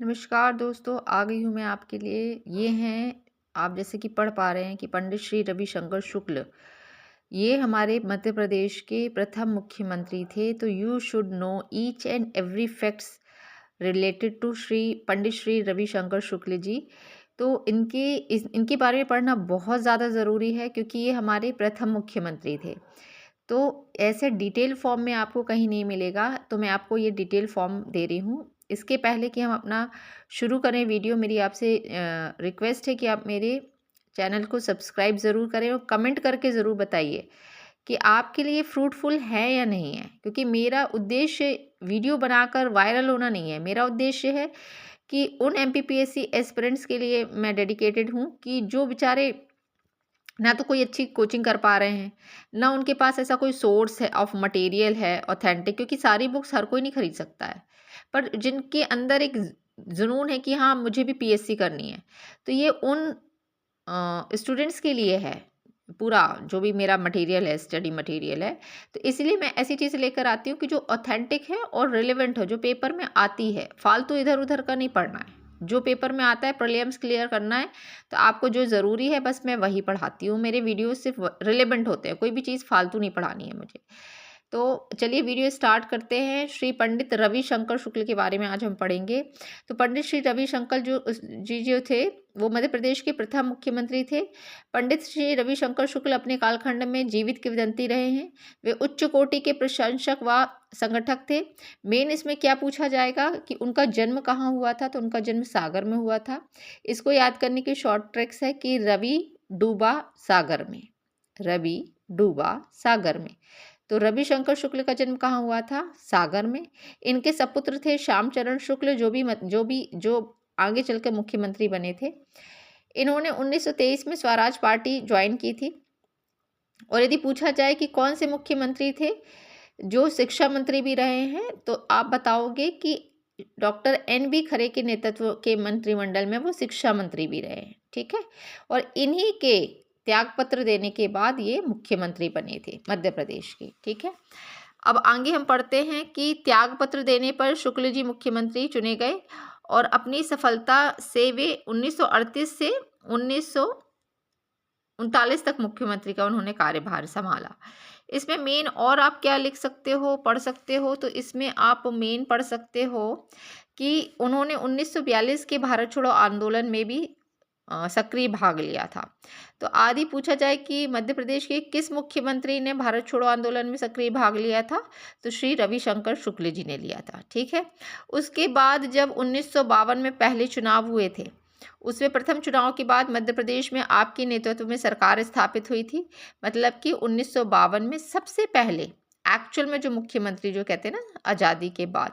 नमस्कार दोस्तों, आ गई हूँ मैं आपके लिए। ये हैं, आप जैसे कि पढ़ पा रहे हैं कि पंडित श्री रविशंकर शुक्ल, ये हमारे मध्य प्रदेश के प्रथम मुख्यमंत्री थे। तो you should know each and every facts related to Shri Pandit Shri Ravishankar Shukla ji. तो इनके बारे में पढ़ना बहुत ज़्यादा ज़रूरी है, क्योंकि ये हमारे प्रथम मुख्यमंत्री थे। तो ऐसे डिटेल फॉर्म में आपको कहीं नहीं मिलेगा, तो मैं आपको ये डिटेल फॉर्म दे रही हूँ। इसके पहले कि हम अपना शुरू करें वीडियो, मेरी आपसे रिक्वेस्ट है कि आप मेरे चैनल को सब्सक्राइब ज़रूर करें और कमेंट करके ज़रूर बताइए कि आपके लिए फ्रूटफुल है या नहीं है। क्योंकि मेरा उद्देश्य वीडियो बनाकर वायरल होना नहीं है, मेरा उद्देश्य है कि उन एमपीपीएससी एस्पिरेंट्स के लिए मैं डेडिकेटेड हूँ कि जो बेचारे ना तो कोई अच्छी कोचिंग कर पा रहे हैं, ना उनके पास ऐसा कोई सोर्स है ऑफ मटेरियल है ऑथेंटिक, क्योंकि सारी बुक्स हर कोई नहीं खरीद सकता है। पर जिनके अंदर एक जुनून है कि हाँ मुझे भी पीएससी करनी है, तो ये उन स्टूडेंट्स के लिए है। पूरा जो भी मेरा मटेरियल है, स्टडी मटेरियल है, तो इसलिए मैं ऐसी चीज़ लेकर आती हूँ कि जो ऑथेंटिक है और रिलेवेंट है, जो पेपर में आती है। फालतू इधर उधर का नहीं पढ़ना है, जो पेपर में आता है प्रीलिम्स क्लियर करना है। तो आपको जो ज़रूरी है बस मैं वही पढ़ाती हूँ। मेरे वीडियोस सिर्फ रिलेवेंट होते हैं, कोई भी चीज़ फालतू नहीं पढ़ानी है मुझे। तो चलिए वीडियो स्टार्ट करते हैं। श्री पंडित रविशंकर शुक्ल के बारे में आज हम पढ़ेंगे। तो पंडित श्री रविशंकर जो थे, वो मध्य प्रदेश के प्रथम मुख्यमंत्री थे। पंडित श्री रविशंकर शुक्ल अपने कालखंड में जीवित किंवदंती रहे हैं। वे उच्च कोटि के प्रशंसक व संगठक थे। मेन इसमें क्या पूछा जाएगा कि उनका जन्म कहाँ हुआ था, तो उनका जन्म सागर में हुआ था। इसको याद करने के शॉर्ट ट्रिक्स है कि रवि डूबा सागर में, रवि डूबा सागर में। तो रविशंकर शुक्ल का जन्म कहाँ हुआ था? सागर में। इनके सपुत्र थे श्यामचरण शुक्ल, जो आगे चलकर मुख्यमंत्री बने थे। इन्होंने 1923 में स्वराज पार्टी ज्वाइन की थी। और यदि पूछा जाए कि कौन से मुख्यमंत्री थे जो शिक्षा मंत्री भी रहे हैं, तो आप बताओगे कि डॉक्टर NB खरे के नेतृत्व के मंत्रिमंडल में वो शिक्षा मंत्री भी रहे हैं। ठीक है, और इन्हीं के त्यागपत्र देने के बाद ये मुख्यमंत्री बने थे मध्य प्रदेश के। ठीक है, अब आगे हम पढ़ते हैं कि त्यागपत्र देने पर शुक्ल जी मुख्यमंत्री चुने गए और अपनी सफलता से वे 1938 से 1939 तक मुख्यमंत्री का उन्होंने कार्यभार संभाला। इसमें मेन और आप क्या लिख सकते हो, पढ़ सकते हो, तो इसमें आप मेन पढ़ सकते हो कि उन्होंने 1942 के भारत छोड़ो आंदोलन में भी सक्रिय भाग लिया था। तो आदि पूछा जाए कि मध्य प्रदेश के किस मुख्यमंत्री ने भारत छोड़ो आंदोलन में सक्रिय भाग लिया था, तो श्री रविशंकर शुक्ल जी ने लिया था। ठीक है, उसके बाद जब 1952 में पहले चुनाव हुए थे, उसमें प्रथम चुनाव के बाद मध्य प्रदेश में आपके नेतृत्व में सरकार स्थापित हुई थी। मतलब कि 1952 में सबसे पहले एक्चुअल में जो मुख्यमंत्री, जो कहते हैं ना आज़ादी के बाद,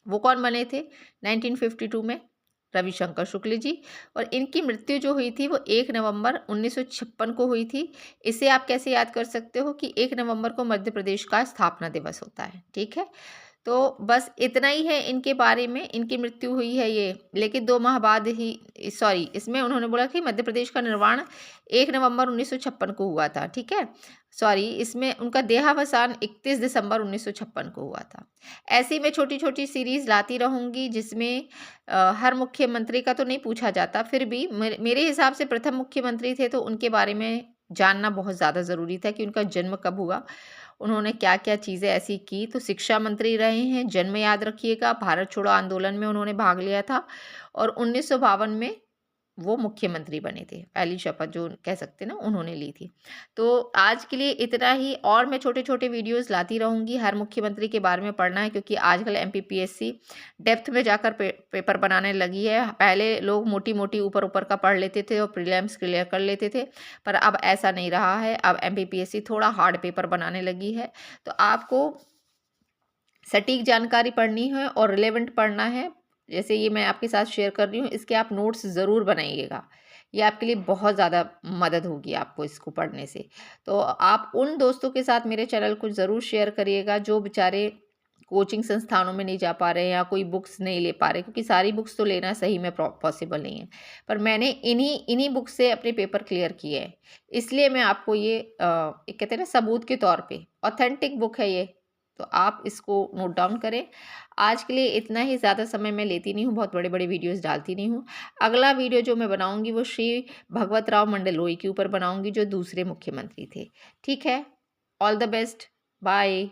वो कौन बने थे 1952 में? रविशंकर शुक्ल जी। और इनकी मृत्यु जो हुई थी वो 1 नवंबर 1956 को हुई थी। इसे आप कैसे याद कर सकते हो कि 1 नवंबर को मध्य प्रदेश का स्थापना दिवस होता है। ठीक है, तो बस इतना ही है इनके बारे में। इनकी मृत्यु हुई है ये, लेकिन 2 माह बाद ही, सॉरी, इसमें उन्होंने बोला कि मध्य प्रदेश का निर्माण 1 नवंबर 1956 को हुआ था। ठीक है, सॉरी, इसमें उनका देहावसान 31 दिसंबर 1956 को हुआ था। ऐसे ही मैं छोटी छोटी सीरीज लाती रहूँगी जिसमें हर मुख्यमंत्री का तो नहीं पूछा जाता, फिर भी मेरे हिसाब से प्रथम मुख्यमंत्री थे तो उनके बारे में जानना बहुत ज़्यादा ज़रूरी था कि उनका जन्म कब हुआ, उन्होंने क्या क्या चीज़ें ऐसी की। तो शिक्षा मंत्री रहे हैं, जन्म याद रखिएगा, भारत छोड़ो आंदोलन में उन्होंने भाग लिया था और 1952 में वो मुख्यमंत्री बने थे। पहली शपथ जो कह सकते हैं ना, उन्होंने ली थी। तो आज के लिए इतना ही, और मैं छोटे-छोटे वीडियोज़ लाती रहूँगी। हर मुख्यमंत्री के बारे में पढ़ना है, क्योंकि आजकल एमपीपीएससी डेप्थ में जाकर पेपर बनाने लगी है। पहले लोग मोटी-मोटी ऊपर-ऊपर का पढ़ लेते थे और प्रीलिम्स क्लियर कर लेते थे, पर अब ऐसा नहीं रहा है। अब एमपीपीएससी थोड़ा हार्ड पेपर बनाने लगी है। तो आपको सटीक जानकारी पढ़नी है और रिलेवेंट पढ़ना है। जैसे ये मैं आपके साथ शेयर कर रही हूँ, इसके आप नोट्स ज़रूर बनाइएगा। ये आपके लिए बहुत ज़्यादा मदद होगी आपको इसको पढ़ने से। तो आप उन दोस्तों के साथ मेरे चैनल को ज़रूर शेयर करिएगा जो बेचारे कोचिंग संस्थानों में नहीं जा पा रहे हैं या कोई बुक्स नहीं ले पा रहे, क्योंकि सारी बुक्स तो लेना सही में पॉसिबल नहीं है। पर मैंने इन्हीं बुक से अपने पेपर क्लियर किए हैं, इसलिए मैं आपको ये एक कहते हैं ना सबूत के तौर पे, ऑथेंटिक बुक है ये, तो आप इसको नोट डाउन करें। आज के लिए इतना ही, ज़्यादा समय मैं लेती नहीं हूँ, बहुत बड़े बड़े वीडियोस डालती नहीं हूँ। अगला वीडियो जो मैं बनाऊँगी वो श्री भगवत राव मंडलोई के ऊपर बनाऊँगी, जो दूसरे मुख्यमंत्री थे। ठीक है? All the best. बाय।